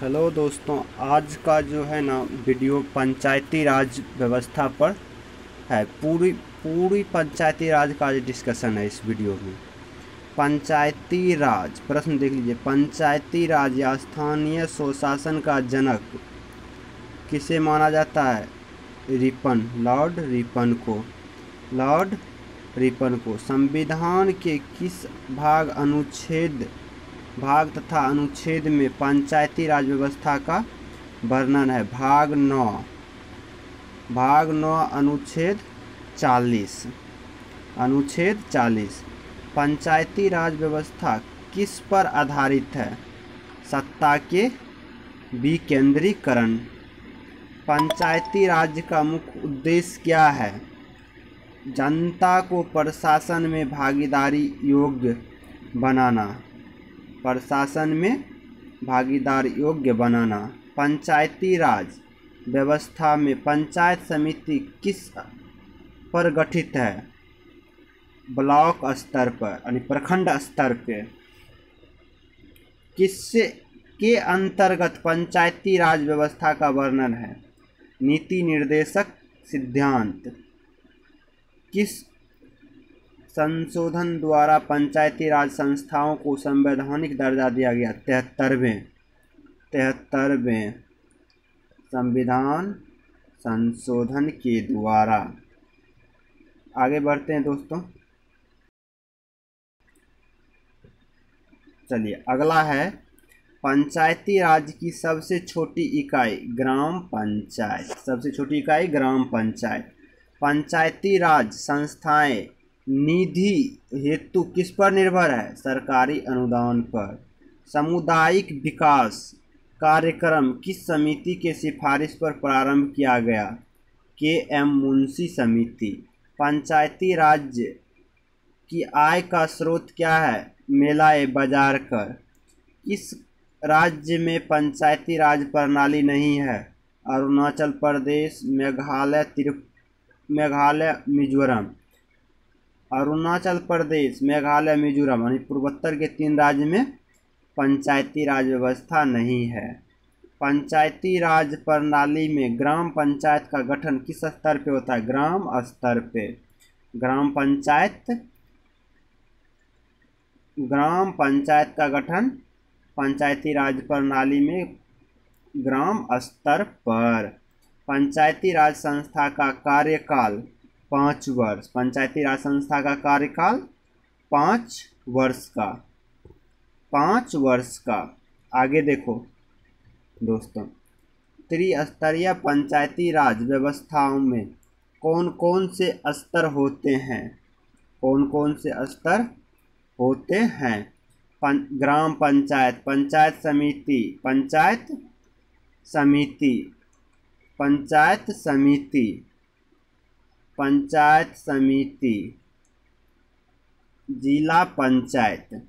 Hello दोस्तों, आज का जो है ना वीडियो पंचायती राज व्यवस्था पर है। पूरी पूरी पंचायती राज का डिस्कशन है इस वीडियो में। पंचायती राज प्रश्न देख लीजिए। पंचायती राज या स्थानीय स्वशासन का जनक किसे माना जाता है? लॉर्ड रिपन को। संविधान के किस भाग तथा अनुच्छेद में पंचायती राज व्यवस्था का वर्णन है? भाग 9 अनुच्छेद 40। पंचायती राज व्यवस्था किस पर आधारित है? सत्ता के विकेंद्रीकरण। पंचायती राज का मुख्य उद्देश्य क्या है? जनता को प्रशासन में भागीदारी योग्य बनाना। पंचायती राज व्यवस्था में पंचायत समिति किस पर गठित है? ब्लॉक स्तर पर यानी प्रखंड स्तर पे। किससे के अंतर्गत पंचायती राज व्यवस्था का वर्णन है? नीति निर्देशक सिद्धांत। किस संशोधन द्वारा पंचायती राज संस्थाओं को संवैधानिक दर्जा दिया गया? 73वें संविधान संशोधन के द्वारा। आगे बढ़ते हैं दोस्तों। चलिए अगला है पंचायती राज की सबसे छोटी इकाई ग्राम पंचायत। सबसे छोटी इकाई ग्राम पंचायत। पंचायती राज संस्थाएं निधि हेतु किस पर निर्भर है? सरकारी अनुदान पर। सामुदायिक विकास कार्यक्रम किस समिति के सिफारिश पर प्रारंभ किया गया? के.एम. मुंशी समिति। पंचायती राज की आय का स्रोत क्या है? मेलाए बाजार कर। किस राज्य में पंचायती राज प्रणाली नहीं है? अरुणाचल प्रदेश, मेघालय, मिजोरम। अरुणाचल प्रदेश, मेघालय, मिजोरम यानी पूर्वोत्तर के 3 राज्य में पंचायती राज व्यवस्था नहीं है। पंचायती राज प्रणाली में ग्राम पंचायत का गठन किस स्तर पे होता है? ग्राम स्तर पे। ग्राम पंचायत का गठन पंचायती राज प्रणाली में ग्राम स्तर पर। पंचायती राज संस्था का कार्यकाल 5 वर्ष। पंचायती राज संस्था का कार्यकाल 5 वर्ष का। आगे देखो दोस्तों, त्रिस्तरीय पंचायती राज व्यवस्थाओं में कौन कौन से स्तर होते हैं? ग्राम पंचायत, पंचायत समिति, जिला पंचायत।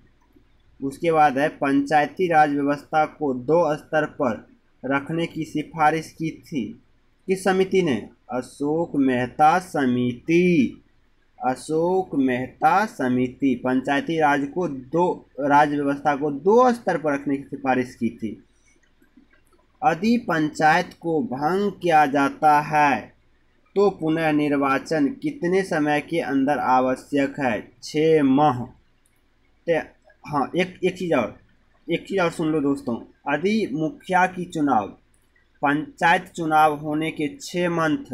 उसके बाद है पंचायती राज व्यवस्था को 2 स्तर पर रखने की सिफारिश की थी किस समिति ने? अशोक मेहता समिति। पंचायती राज व्यवस्था को 2 स्तर पर रखने की सिफारिश की थी। यदि पंचायत को भंग किया जाता है तो पुनः निर्वाचन कितने समय के अंदर आवश्यक है? 6 माह। हाँ, एक चीज़ और सुन लो दोस्तों। यदि मुखिया की चुनाव पंचायत चुनाव होने के 6 मंथ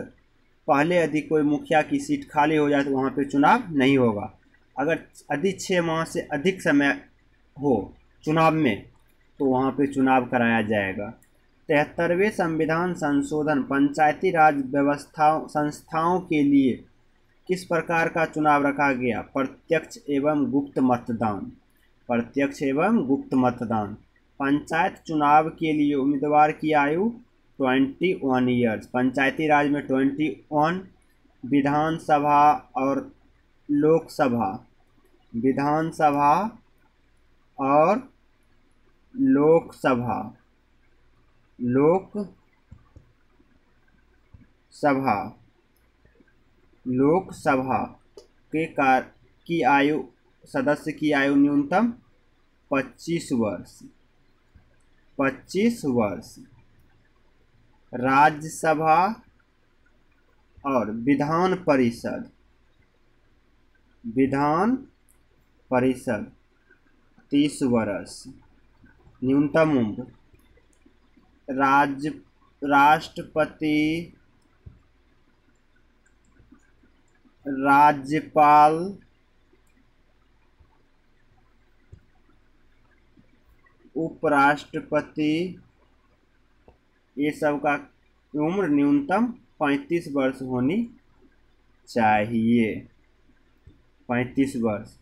पहले यदि कोई मुखिया की सीट खाली हो जाए तो वहाँ पे चुनाव नहीं होगा। अगर यदि 6 माह से अधिक समय हो चुनाव में तो वहाँ पे चुनाव कराया जाएगा। 73वें संविधान संशोधन पंचायती राज संस्थाओं के लिए किस प्रकार का चुनाव रखा गया? प्रत्यक्ष एवं गुप्त मतदान। पंचायत चुनाव के लिए उम्मीदवार की आयु 21 ईयर्स। पंचायती राज में 21। विधानसभा और लोकसभा की आयु, सदस्य की आयु न्यूनतम 25 वर्ष। 25 वर्ष। राज्यसभा और विधान परिषद 30 वर्ष। न्यूनतम उम्र। राष्ट्रपति, राज्यपाल, उपराष्ट्रपति, ये सब का उम्र न्यूनतम 35 वर्ष होनी चाहिए। 35 वर्ष।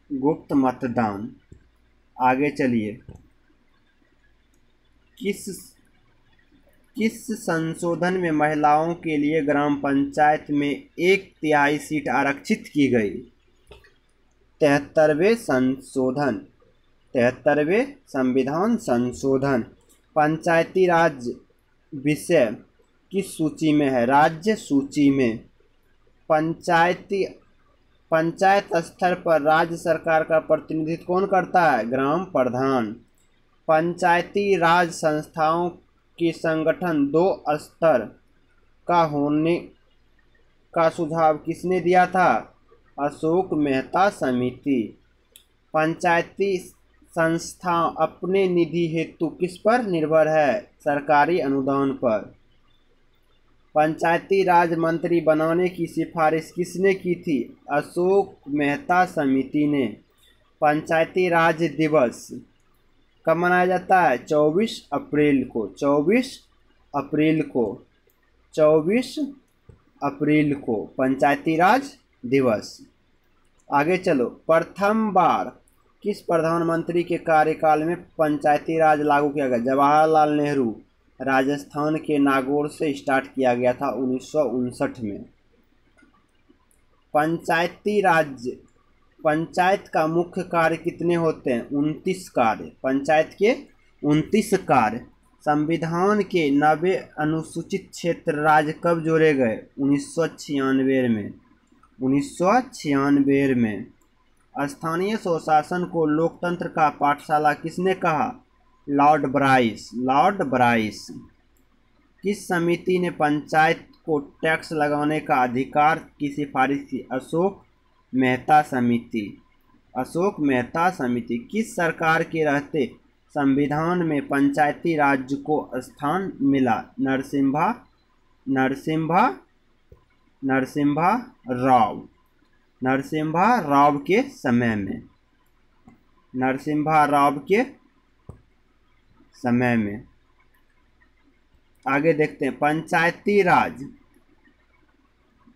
गुप्त मतदान। आगे चलिए। किस संशोधन में महिलाओं के लिए ग्राम पंचायत में 1/3 सीट आरक्षित की गई? 73वें संविधान संशोधन। पंचायती राज विषय किस सूची में है? राज्य सूची में। पंचायत स्तर पर राज्य सरकार का प्रतिनिधित्व कौन करता है? ग्राम प्रधान। पंचायती राज संस्थाओं की संगठन 2 स्तर का होने का सुझाव किसने दिया था? अशोक मेहता समिति। पंचायती संस्था अपने निधि हेतु किस पर निर्भर है? सरकारी अनुदान पर। पंचायती राज मंत्री बनाने की सिफारिश किसने की थी? अशोक मेहता समिति ने। पंचायती राज दिवस कब मनाया जाता है? 24 अप्रैल को। 24 अप्रैल को पंचायती राज दिवस। आगे चलो। प्रथम बार किस प्रधानमंत्री के कार्यकाल में पंचायती राज लागू किया गया? जवाहरलाल नेहरू। राजस्थान के नागौर से स्टार्ट किया गया था 1959 में। पंचायत का मुख्य कार्य कितने होते हैं? 29 कार्य। पंचायत के 29 कार्य। संविधान के 90 अनुसूचित क्षेत्र राज्य कब जोड़े गए? 1996 में। 1996 में। स्थानीय स्वशासन को लोकतंत्र का पाठशाला किसने कहा? Lord Bryce. किस समिति ने पंचायत को टैक्स लगाने का अधिकार की सिफारिश की? अशोक मेहता समिति। किस सरकार के रहते संविधान में पंचायती राज को स्थान मिला? नरसिम्हा राव के समय में। आगे देखते हैं। पंचायती राज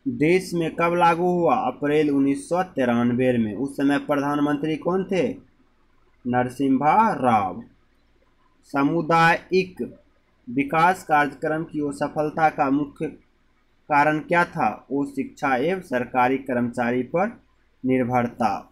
देश में कब लागू हुआ? अप्रैल 1993 में। उस समय प्रधानमंत्री कौन थे? नरसिम्हा राव। सामुदायिक विकास कार्यक्रम की वो सफलता का मुख्य कारण क्या था? वो शिक्षा एवं सरकारी कर्मचारी पर निर्भरता।